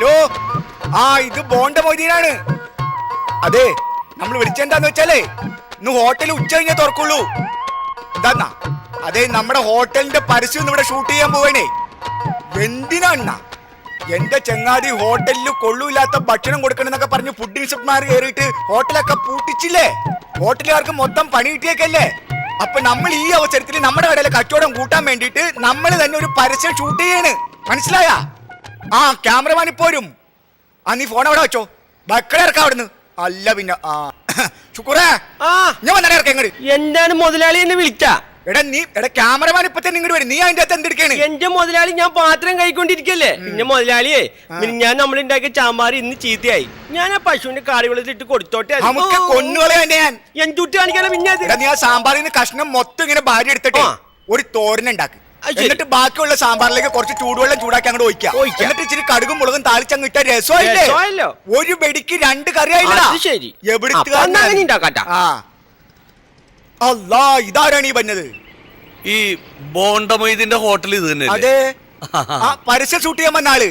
Hello, ആ ഇത് ബോണ്ട മൊയ്തീനാണ്. അതെ, നമ്മൾ വിളിച്ചെന്താന്ന് വെച്ചാലേ ഇന്ന് ഹോട്ടൽ ഉച്ച കഴിഞ്ഞേ തുറക്കുള്ളൂ. എന്താന്നാ, അതെ നമ്മുടെ ഹോട്ടലിന്റെ പരസ്യം ഇവിടെ ഷൂട്ട് ചെയ്യാൻ പോവേണേ. എന്തിനാ എന്റെ ചങ്ങാതി ഹോട്ടലിൽ കൊള്ളൂല്ലാത്ത ഭക്ഷണം കൊടുക്കണമെന്നൊക്കെ പറഞ്ഞ് ഫുഡ് ഇൻസ്പെക്ടർമാർ കയറിയിട്ട് ഹോട്ടലൊക്കെ പൂട്ടിച്ചില്ലേ? ഹോട്ടലുകാർക്ക് മൊത്തം പണി കിട്ടിയേക്കല്ലേ? അപ്പൊ നമ്മൾ ഈ അവസരത്തിൽ നമ്മുടെ കടയിലെ കച്ചവടം കൂട്ടാൻ വേണ്ടിയിട്ട് നമ്മൾ തന്നെ ഒരു പരസ്യം ഷൂട്ട് ചെയ്യാണ്. മനസ്സിലായ? ആ ക്യാമറമാൻ ഇപ്പോരും. ആ നീ ഫോൺ അവിടെ വെച്ചോ, ബക്കളെ ഇറക്കാം അവിടുന്ന്. അല്ല പിന്നെ ആ ശുക്രേ, ഞാൻ വന്നേ ഇറക്കാം ഇങ്ങോട്ട്. എന്താണ് മുതലാളി എന്നെ വിളിച്ച? എടാ ക്യാമറമാൻ ഇപ്പൊ തന്നെ ഇങ്ങോട്ട് വരും. നീ അതിന്റെ അകത്ത് എന്തെടുക്കാണ്? എന്റെ മുതലാളി ഞാൻ പാത്രം കഴിക്കൊണ്ടിരിക്കല്ലേ. പിന്നെ മുതലാളിയെ ഞാൻ നമ്മളുണ്ടാക്കിയ ചാമ്പാറ് ഇന്ന് ചീത്തയായി. ഞാൻ ആ പശുവിന്റെ കാടി വെള്ളത്തിട്ട് കൊടുത്തോട്ടെ. നമുക്ക് കൊന്നുകളെ തന്നെ ഞാൻ എന്തുട്ടി കാണിക്കാനാ? പിന്നെ നീ ആ സാമ്പാറിന് കഷ്ണം മൊത്തം ഇങ്ങനെ ഭാര്യ എടുത്തിട്ട് ഒരു തോരൻ ഉണ്ടാക്കി, എന്നിട്ട് ബാക്കിയുള്ള സാമ്പാറിലേക്ക് കുറച്ച് ചൂടുവെള്ളം ചൂടാക്കി അങ്ങോട്ട് ഒഴിക്കാം. എന്നിട്ട് ഇച്ചിരി കടുകും മുളകും താളിച്ചങ്ങ് ഇട്ട രസമായില്ലേ? ഒരു വെടിക്ക് രണ്ട് കറിയായില്ല. ശരി, അല്ലാ, ഇതാരാണ് ഈ പറഞ്ഞത്? ഈ ബോണ്ട മൊയ്തീന്റെ ഹോട്ടൽ ഇത് തന്നെ? അതെ, പരസ്യം ഷൂട്ട് ചെയ്യാൻ വന്ന ആള്.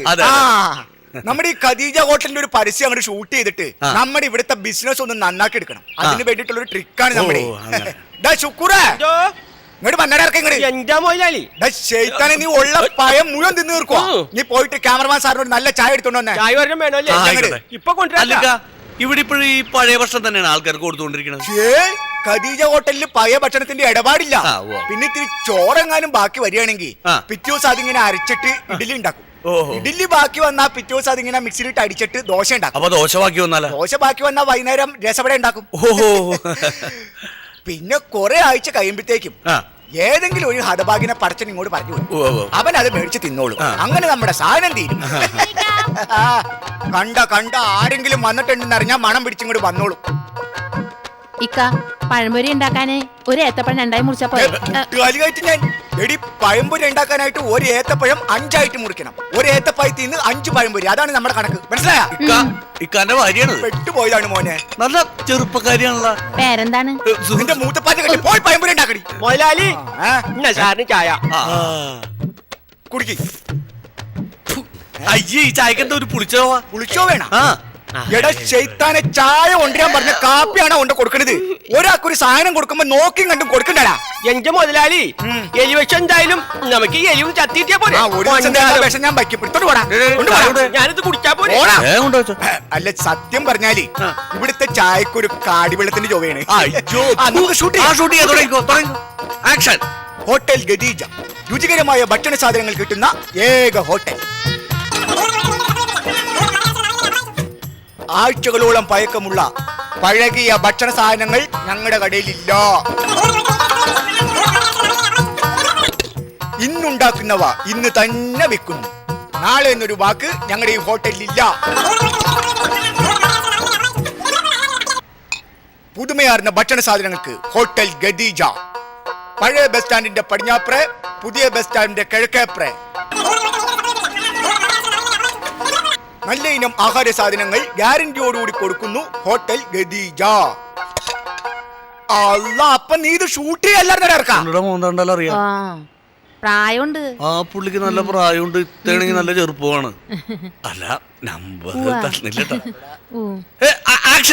നമ്മുടെ ഈ ഖദീജ ഹോട്ടലിന്റെ ഒരു പരസ്യം അങ്ങോട്ട് ഷൂട്ട് ചെയ്തിട്ട് നമ്മുടെ ഇവിടുത്തെ ബിസിനസ് ഒന്ന് നന്നാക്കി എടുക്കണം. അതിന് വേണ്ടിയിട്ടുള്ള ഒരു ട്രിക്കാണ് നമ്മുടെ. ശുക്രേ, ഇങ്ങോട്ട് പന്നടക്കം നീ ഉള്ള പയം മുഴുവൻ തിന്നു തീർക്കുവാ. നീ പോയിട്ട് ക്യാമറമാൻ സാറിനോട് നല്ല ചായ എടുത്തോണ്ട് വന്നേ. ഇവിടെ ഇപ്പോഴും ഈ പഴയ ഭക്ഷണം തന്നെയാണ് ആൾക്കാർക്ക് കൊടുത്തുകൊണ്ടിരിക്കുന്നത്. ഖദീജ ഹോട്ടലിൽ പഴയ ഭക്ഷണത്തിന്റെ ഇടപാടില്ല. പിന്നെ ഇത്തിരി ചോറെങ്ങാനും ബാക്കി വരികയാണെങ്കിൽ പിറ്റേ ദിവസം അതിങ്ങനെ അരച്ചിട്ട് ഇഡലി ഉണ്ടാക്കും. ഇഡലി ബാക്കി വന്നാ പിറ്റേ ദിവസം അതിങ്ങനെ മിക്സിയിലിട്ട് അടിച്ചിട്ട് ദോശ ഉണ്ടാക്കും. അപ്പൊ ദോശ ബാക്കി വന്നാ വൈകുന്നേരം രസവട ഉണ്ടാക്കും. പിന്നെ കുറെ ആഴ്ച കഴിയുമ്പോഴത്തേക്കും ഏതെങ്കിലും ഒരു ഹതഭാഗിനെ പടച്ചൻ ഇങ്ങോട്ട് പറഞ്ഞു, അവൻ അത് മേടിച്ച് തിന്നോളൂ. അങ്ങനെ നമ്മുടെ സാധനം തീരും. കണ്ട ആരെങ്കിലും വന്നിട്ടുണ്ടെന്ന് അറിഞ്ഞാൽ മണം പിടിച്ചിങ്ങോട്ട് വന്നോളൂ. ഇക്ക, പഴംപൊരി ഉണ്ടാക്കാന് ഒരു ഏത്തപ്പഴം രണ്ടായി മുറിച്ചപ്പോ ഞാൻ എടി പഴംപൊരി ഉണ്ടാക്കാനായിട്ട് ഒരു ഏത്തപ്പഴം 5 ആയിട്ട് മുറിക്കണം. ഒരു ഏത്തപ്പഴത്തിൽ നിന്ന് 5 പഴംപൊരി. അതാണ് നമ്മുടെ കണക്ക്. മനസ്സിലായോ? ഇക്കാന്റെ ഭാര്യയാണ്. പെട്ടുപോയതാണ് മോനെ. നല്ല ചെറുപ്പക്കാരിയാണല്ലോ. പേരെന്താണ്? നിന്റെ മൂത്തപ്പാറ്റ് കെട്ടി പോയി പഴംപൊരി ഉണ്ടാക്കടി. മുതലാളി സാറിന് ചായ കുടിക്ക്. അയ്യേ, ഈ ചായക്ക് എന്താ ഒരു പുളിച്ചോ വേണം? എടാ ശൈത്താനെ, ചായ കൊണ്ടുവരാൻ പറഞ്ഞ കാപ്പിയാണോ കൊണ്ട് കൊടുക്കണത്? ഒരാൾക്കൊരു സാധനം കൊടുക്കുമ്പോ നോക്കിയും കണ്ടും കൊടുക്കണ്ടടാ. എന്റെ മുതലാളി എലിവിഷം എന്തായാലും നമുക്ക് എലിവ് ചത്തിട്ടിയാ പോലെ. ഞാൻ ഞാനിത് കുടിച്ചാ പോലെ. അല്ല, സത്യം പറഞ്ഞാല് ഇവിടുത്തെ ചായക്കൊരു കാടിവെള്ളത്തിന്റെ ചൊവ്വയാണ്. ഹോട്ടൽ ഖദീജ, രുചികരമായ ഭക്ഷണ സാധനങ്ങൾ കിട്ടുന്ന ഏക ഹോട്ടൽ. ആഴ്ചകളോളം പഴക്കമുള്ള പഴകിയ ഭക്ഷണ സാധനങ്ങൾ ഞങ്ങളുടെ കടയിലില്ല. ഇന്നുണ്ടാക്കുന്നവ ഇന്ന് തന്നെ വിൽക്കുന്നു. നാളെ എന്നൊരു വാക്ക് ഞങ്ങളുടെ ഈ ഹോട്ടലിലില്ല. പുതുമയാർന്ന ഭക്ഷണ സാധനങ്ങൾക്ക് ഹോട്ടൽ ഖദീജ. പഴയ ബസ് സ്റ്റാൻഡിന്റെ പടിഞ്ഞാപ്രേ, പുതിയ ബസ് സ്റ്റാൻഡിന്റെ കിഴക്കേപ്രേ. നല്ല ഇനം ആഹാര സാധനങ്ങൾ ഗ്യാരണ്ടിയോടുകൂടി കൊടുക്കുന്നു ഹോട്ടൽ ഖദീജ. അല്ല, അപ്പൊ നീ ഇത് ഷൂട്ട് ചെയ്യാറിയാം. പ്രായമുണ്ട്. ആ പുള്ളിക്ക് നല്ല പ്രായമുണ്ട്. ഇത്തണെങ്കിൽ നല്ല ചെറുപ്പമാണ്. അല്ല, നമ്പർ തന്നില്ലട്ടോ.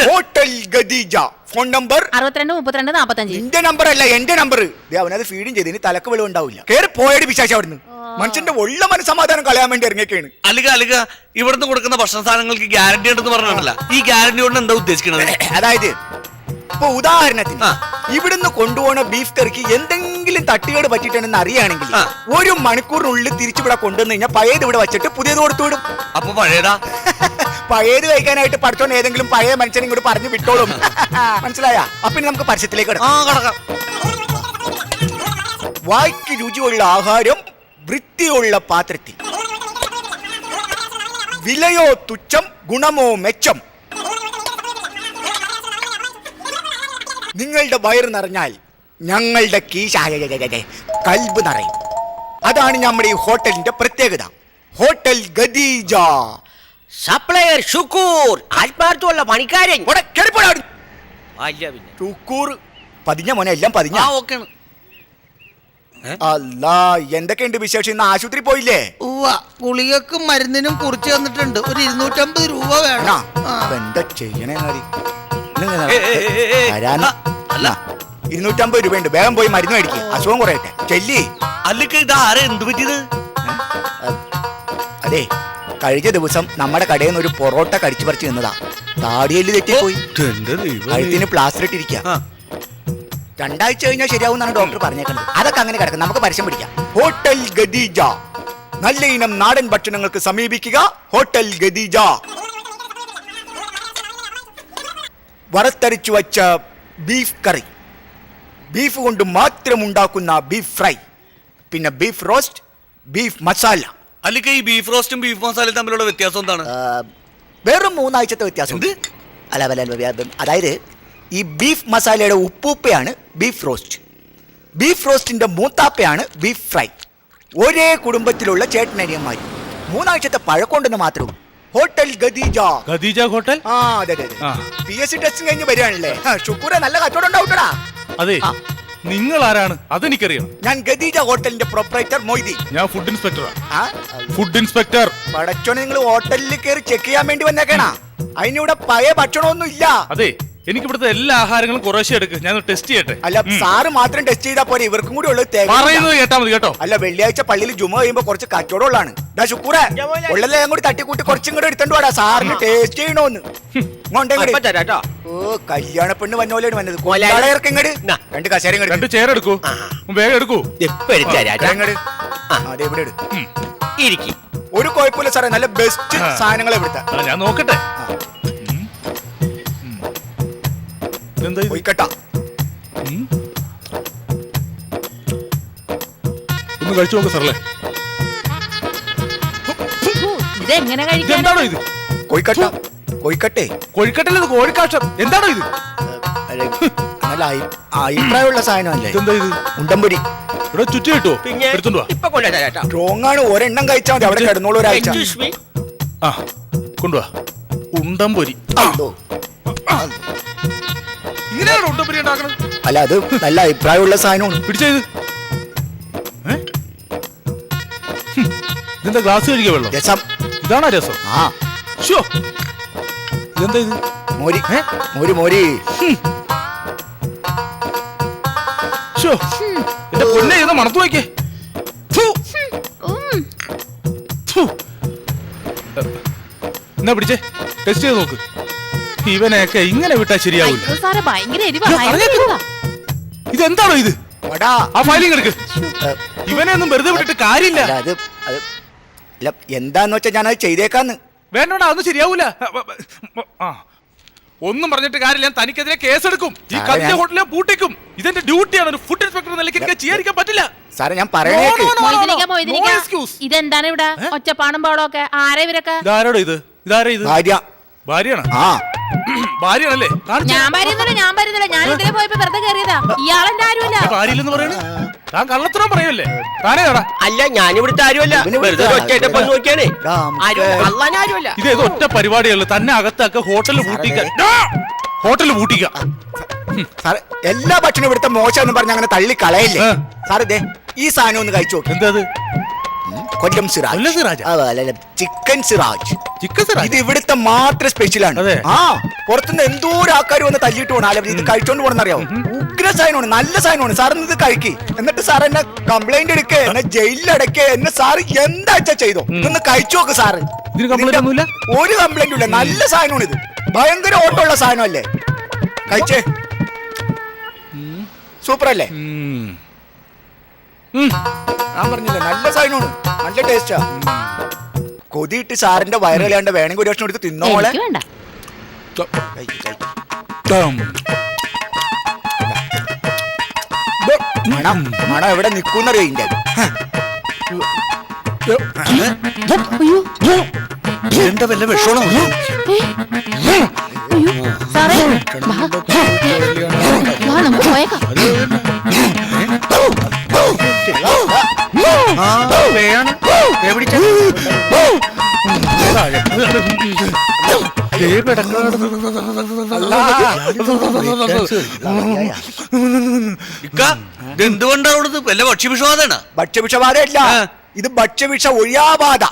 ഹോട്ടൽ ഖദീജ. Phone number 62 32 45. എന്റെ നമ്പർ അല്ല, എന്റെ നമ്പർ. അവനത് ഫീഡിങ് ചെയ്ത് ഇനി തലക്ക് വെളിവ് ഉണ്ടാവില്ല. കേറി പോയടി വിശേഷം അവിടുന്ന്. മനുഷ്യന്റെ ഉള്ള മനസ്സമാധാനം കളയാൻ വേണ്ടി ഇറങ്ങിയൊക്കെയാണ്. അലിക ഇവിടുന്ന് കൊടുക്കുന്ന ഭക്ഷണ സാധനങ്ങൾക്ക് ഗ്യാരണ്ടി ഉണ്ടെന്ന് പറഞ്ഞിട്ടില്ല. ഈ ഗ്യാരണ്ടി കൊണ്ട് എന്താ ഉദ്ദേശിക്കുന്നത്? അതായത് ഇപ്പൊ ഉദാഹരണത്തിന് ഇവിടുന്ന് കൊണ്ടുപോകുന്ന ബീഫ് കറിക്ക് എന്തെങ്കിലും തട്ടുകേട് പറ്റിയിട്ടുണ്ടെന്ന് അറിയുകയാണെങ്കിൽ 1 മണിക്കൂറിനുള്ളിൽ തിരിച്ചിവിടെ കൊണ്ടുവന്ന് കഴിഞ്ഞാൽ പഴയത് ഇവിടെ വെച്ചിട്ട് പുതിയത് കൊടുത്തു വിടും. അപ്പൊ പഴയതാ? പഴയത് കഴിക്കാനായിട്ട് പഠിച്ചോണ്ട് ഏതെങ്കിലും പഴയ മനുഷ്യനെ ഇങ്ങോട്ട് പറഞ്ഞു വിട്ടോളും. മനസ്സിലായ? അപ്പൊ നമുക്ക് പരസ്യത്തിലേക്ക് കടക്കാം. വായ്ക്ക് രുചിയുള്ള ആഹാരം വൃത്തിയുള്ള പാത്രത്തിൽ. വിലയോ തുച്ഛം, ഗുണമോ മെച്ചം. നിങ്ങളുടെ വയറ് നിറഞ്ഞാൽ ഞങ്ങളുടെ കീശ കൽബ് നിറയും. അതാണ് നമ്മുടെ ഈ ഹോട്ടലിന്റെ പ്രത്യേകത. ഹോട്ടൽ ഖദീജ. സപ്ലയർ ഷുക്കൂർ, ആത്മാർത്ഥമുള്ള പണിക്കാരൻ. ഷുക്കൂർ പതിഞ്ഞ മോനെ, എല്ലാം പതിഞ്ഞ. അല്ലാ എന്തൊക്കെയുണ്ട് വിശേഷം? ഇന്ന് ആശുപത്രി പോയില്ലേ? ഉവ്വ ഗുളികക്കും മരുന്നിനും കുറിച്ച് തന്നിട്ടുണ്ട്. ഒരു 250 രൂപ വേണം. അപ്പൊ എന്താ ചെയ്യണേ നാരി? അല്ല 250 രൂപയുണ്ട്. വേഗം പോയി മരുന്ന് മേടിക്കും, അസുഖം കുറയട്ടെ. ചെല്ലി. അല്ലക്ക ഇത് ആരെ എന്ത് പറ്റിയത്? അതെ, കഴിഞ്ഞ ദിവസം നമ്മുടെ കടയിൽ നിന്ന് ഒരു പൊറോട്ട കടിച്ചു പറിച്ചു നിന്നതാ. താടിയല് തെറ്റിപ്പോയി, എന്റെ ദൈവമേ. കഴുത്തിന് പ്ലാസ്റ്റർ ഇട്ടിരിക്കുക. ആ. 2 ആഴ്ച കഴിഞ്ഞാൽ ശരിയാവും എന്നാണ് ഡോക്ടർ പറഞ്ഞേക്കുന്നത്. അതൊക്കെ അങ്ങനെ കിടക്കും, നമുക്ക് പരസ്യം പിടിക്കാം. ഹോട്ടൽ ഗദീജ, നല്ല ഇനം നാടൻ ഭക്ഷണങ്ങൾക്ക് സമീപിക്കുക. ഹോട്ടൽ ഗദീജ. വറുത്തരച്ചു വച്ച ബീഫ് കറി, ബീഫ് കൊണ്ട് മാത്രം ഉണ്ടാക്കുന്ന ബീഫ് ഫ്രൈ, പിന്നെ ബീഫ് റോസ്റ്റ്, ബീഫ് മസാല. അല്ലക്ക ഈ ബീഫ് റോസ്റ്റും ബീഫ് മസാലയും തമ്മിലുള്ള വ്യത്യാസം എന്താണ്? വെറും 3 ആഴ്ചത്തെ വ്യത്യാസം. അതായത് ഈ ബീഫ് മസാലയുടെ ഉപ്പൂപ്പയാണ് ബീഫ് റോസ്റ്റ്, ബീഫ് റോസ്റ്റിന്റെ മൂത്താപ്പയാണ് ബീഫ് ഫ്രൈ. ഒരേ കുടുംബത്തിലുള്ള ചേട്ടനനിയന്മാർ. 3 ആഴ്ചത്തെ പഴക്കമുണ്ടെന്ന് മാത്രവും. ഹോട്ടൽ ഗദീജ. ഖദീജ ഹോട്ടൽ. ആ അതെ അതെ. ആ. PSC ടെസ്റ്റ് കഴിഞ്ഞ് വരികയാണല്ലേ? ഷുക്കൂറെ നല്ല കച്ചവടം ഉണ്ടാവൂട്ടടാ. അതെ, നിങ്ങൾ ആരാണ്? അതെനിക്കറിയണം. ഞാൻ ഗദീജ ഹോട്ടലിന്റെ പ്രൊപ്പറേറ്റർ മൊയ്തി. ഞാൻ ഫുഡ് ഇൻസ്പെക്ടറാണ്. ആ ഫുഡ് ഇൻസ്പെക്ടർ. പടച്ചോനെ, നിങ്ങൾ ഹോട്ടലിൽ കയറി ചെക്ക് ചെയ്യാൻ വേണ്ടി വന്നേക്കണ? അതിനിവിടെ പഴയ ഭക്ഷണമൊന്നും ഇല്ല. അതെ, എനിക്ക് ഇവിടുത്തെ എല്ലാ ആഹാരങ്ങളും കുറേശ്ശെ എടുക്ക്, ഞാൻ ടെസ്റ്റ് ചെയ്യട്ടെ. അല്ല, സാറ് മാത്രം ടെസ്റ്റ് ചെയ്താൽ പോരെ, ഇവർക്കും കൂടി ഉള്ളത് തികയില്ല. പറയുന്നത് കേട്ടാ മതി കേട്ടോ. അല്ല, വെള്ളിയാഴ്ച പള്ളിയിൽ ജുമ കഴിയുമ്പോ കുറച്ച് കച്ചവടം ഉള്ളതാണ്. ശുക്കൂറെ ഉള്ളതെല്ലാം കൂടി തട്ടിക്കൂട്ടി കുറച്ചും കൂടെ എടുത്തോണ്ട് വാടാ, സാറിന് ടേസ്റ്റ് ചെയ്യണോന്ന്. അപ്പൊ തരാട്ടോ. ഓ, കല്യാണ പെണ്ണ് വന്ന പോലെയാണ് വന്നത്. കൊല്ലാളയർക്ക് ഇങ്ങട് 2 കസേര 2 ചെയർ എടുക്കൂ, വേഗം എടുക്കൂ. ഇപ്പൊ എടുത്തരാട്ടോ. ഇങ്ങട്. അതെ, ഇവിടെ എടു. ഇരിക്കും. ഒരു കുഴപ്പമില്ല സാറേ, നല്ല ബെസ്റ്റ് സാധനങ്ങൾ ഇവിടുത്തെ. ഞാൻ നോക്കട്ടെ. എന്താ ഇത്? പോയിക്കട്ട. ഒന്ന് കഴിച്ചു നോക്ക് സാറല്ലേ. ഇതെങ്ങനെ കഴിക്കാൻ? ഇതെന്താണോ ഇത്? കോഴിക്കട്ട. കോഴിക്കട്ടെ. കോഴിക്കട്ടല്ലേ ഇത്? കോഴിക്കാഷ്ടം. എന്താണോ ഇത്? നല്ല അഭിപ്രായമുള്ള സാധനമല്ലേ? ഇതെന്താ ഇത്? ഉണ്ടംപൊരി. ഇവിടെ ചുറ്റി കിട്ടുമോ? പിന്നെ എടുത്തോണ്ട് വാ. ഇപ്പൊ കൊണ്ടുതരാട്ടോ. സ്ട്രോങ് ആണ്, ഒരെണ്ണം കഴിച്ചാൽ മതി, അവിടെ കിടന്നോളൂ ഒരാഴ്ച. Excuse me. ആ, കൊണ്ടുവാ. ഉണ്ടംപൊരി. അല്ലോ. ഇങ്ങനെയാണോ ഉണ്ടംപൊരി ഉണ്ടാക്കണത്? അല്ല, അത് നല്ല അഭിപ്രായമുള്ള സാധനമാണ്. പിടിച്ചത് ഇതെന്താ? ഗ്ലാസ് കഴിക്കുക വെള്ളം? രസം. ഇതാണോ രസം? ആ, ഷോ, ഇതെന്താ ഇത്? മോരി. മോരി മോരി. ഷോ, എന്റെ പൊന്നെ, ഇത് മണത്തു വയ്ക്കേ. എന്നാ പിടിച്ചേ, ടെസ്റ്റ് ചെയ്ത് നോക്ക്. ഇവനെയൊക്കെ ഇങ്ങനെ വിട്ടാ ശരിയാവൂല. അയ്യോ സാറേ, ഭയങ്കര എരിവാ. അയ്യോ, ഭയങ്കര അറിയാലോ. എരിവാ. ഇതെന്താണോ ഇത്? വടാ. ആ ഫയലിംഗ് എടുക്ക്. ഇവനെ ഒന്നും വെറുതെ വിട്ടിട്ട് കാര്യമില്ല. അല്ല, അത് അല്ല, എന്താന്ന് വെച്ചാ ഞാനത് ചെയ്തേക്കാന്ന്. വേണ്ടോടാ, അതൊന്നും ശരിയാവൂല. ആ, ഒന്നും പറഞ്ഞിട്ട് കാര്യമില്ല. ഞാൻ തനിക്കെതിരെ കേസെടുക്കും. ഈ സാറേ, കല്യാണ ഞാൻ- ഹോട്ടലിലെ പൂട്ടിക്കും. ഇതെന്റെ ഡ്യൂട്ടിയാണ്. ഒരു ഫുഡ് ഇൻസ്പെക്ടർ നിലയ്ക്ക് എനിക്ക് ചെയ്യാതിരിക്കാൻ പറ്റില്ല. സാറേ, ഞാൻ പറയണേക്ക്. No, no, no. മൊയ്തനിക്ക, മൊയ്തനിക്ക. No excuse. ഇതെന്താണ് ഇവിടെ ഒച്ചപ്പാടും ബഹളവും ഒക്കെ? ആരാ ഇവരൊക്കെ? ഇതാരോടോ ഇത്? ഇതാരാ ഇത്? ഭാര്യ. ഭാര്യയാണ്. ആ, ഭാര്യയാണല്ലേ? കാണിച്ചോ. ഞാൻ വരുന്നില്ല. ഞാൻ ഇതിലെ പോയപ്പോ വെറുതെ കയറിയതാ. ഇയാളെന്റെ ആരുമല്ല. ഭാര്യയില്ലെന്ന് പറയണേ? താൻ കള്ളത്തരം പറയല്ലേ? താനേ കടാ. അല്ല, ഞാനിവിടുത്തെ ആരുമല്ല. ഇവന് വെറുതെ വിളിച്ചതാ. ഒറ്റയായിട്ടപ്പോ നോക്കിയാണേ. ഡാ, നമുക്ക് ആരുമല്ല. അള്ളാൻ ആരുമല്ല. ഇത് ഏതോ ഒറ്റ പരിപാടിയല്ല. തന്നെ അകത്തൊക്കെ ഹോട്ടലിൽ പൂട്ടിക്കാൻ. ഹോട്ടലിൽ പൂട്ടിക്കാം. സാറേ, എല്ലാ ഭക്ഷണം ഇവിടുത്തെ മോശം പറഞ്ഞ് അങ്ങനെ തള്ളി കളയല്ലേ. സാറേ, ദേ ഈ സാധനം ഒന്ന് കഴിച്ചു നോക്ക്. എന്താ അത്? കൊല്ലം സിറാജ്. കൊല്ലം സിറാജാ? ചിക്കൻ സിറാജ്. ചിക്കൻ സിറാജ്? ഇത് ഇവിടുത്തെ മാത്രം സ്പെഷ്യലാണ്. അതെ. ആ, പുറത്തുനിന്ന് എന്തോരം ആൾക്കാർ വന്ന് തല്ലിട്ട് പോകണം. അല്ല, ഇത് കഴിച്ചോണ്ട് പോകണമെന്നറിയാവും. ഉഗ്ര സാധനമാണ്, നല്ല സാധനമാണ്. സാറിന് ഇത് കഴിക്കി. എന്നിട്ട് സാർ എന്നെ കംപ്ലൈന്റ് എടുക്കേ, എന്നെ ജയിലിലടക്കേ, എന്നെ സാറ് എന്താ ചെയ്തോ. ഇതൊന്ന് കഴിച്ചു നോക്ക് സാറ്. ഇതിന് complaint ഒന്നുമില്ല? ഒരു കംപ്ലൈന്റും ഇല്ല. നല്ല സാധനമാണ് ഇത്. ഭയങ്കര ഓട്ടമുള്ള സാധനമല്ലേ? കഴിച്ചേ. സൂപ്പർ അല്ലേ? ഞാൻ പറഞ്ഞില്ലേ, നല്ല സാധനമാണ്, നല്ല ടേസ്റ്റാ. കൊതിയിട്ട് സാറിന്റെ വയറിലാണ്ട് വേണമെങ്കിൽ ഒരു ഭക്ഷണം എടുത്ത് തിന്നോളെ. എനിക്ക് വേണ്ട. മണം മണം എവിടെ നിക്കൂന്നറിയോ ഇതിന്റെ? അയ്യോ, എന്താ വല്ല വിഷമാണോ? അയ്യോ സാറേ, വാ നമുക്ക് പോയേക്കാം. ഇക്ക, എന്തുകൊണ്ടാ അവിടുന്ന് വല്ല ഭക്ഷ്യവിഷബാധയാണ്? ഭക്ഷ്യവിഷബാധയല്ല, ആ. ഇത് ഭക്ഷ്യവിഷ ഒഴിയാബാധ.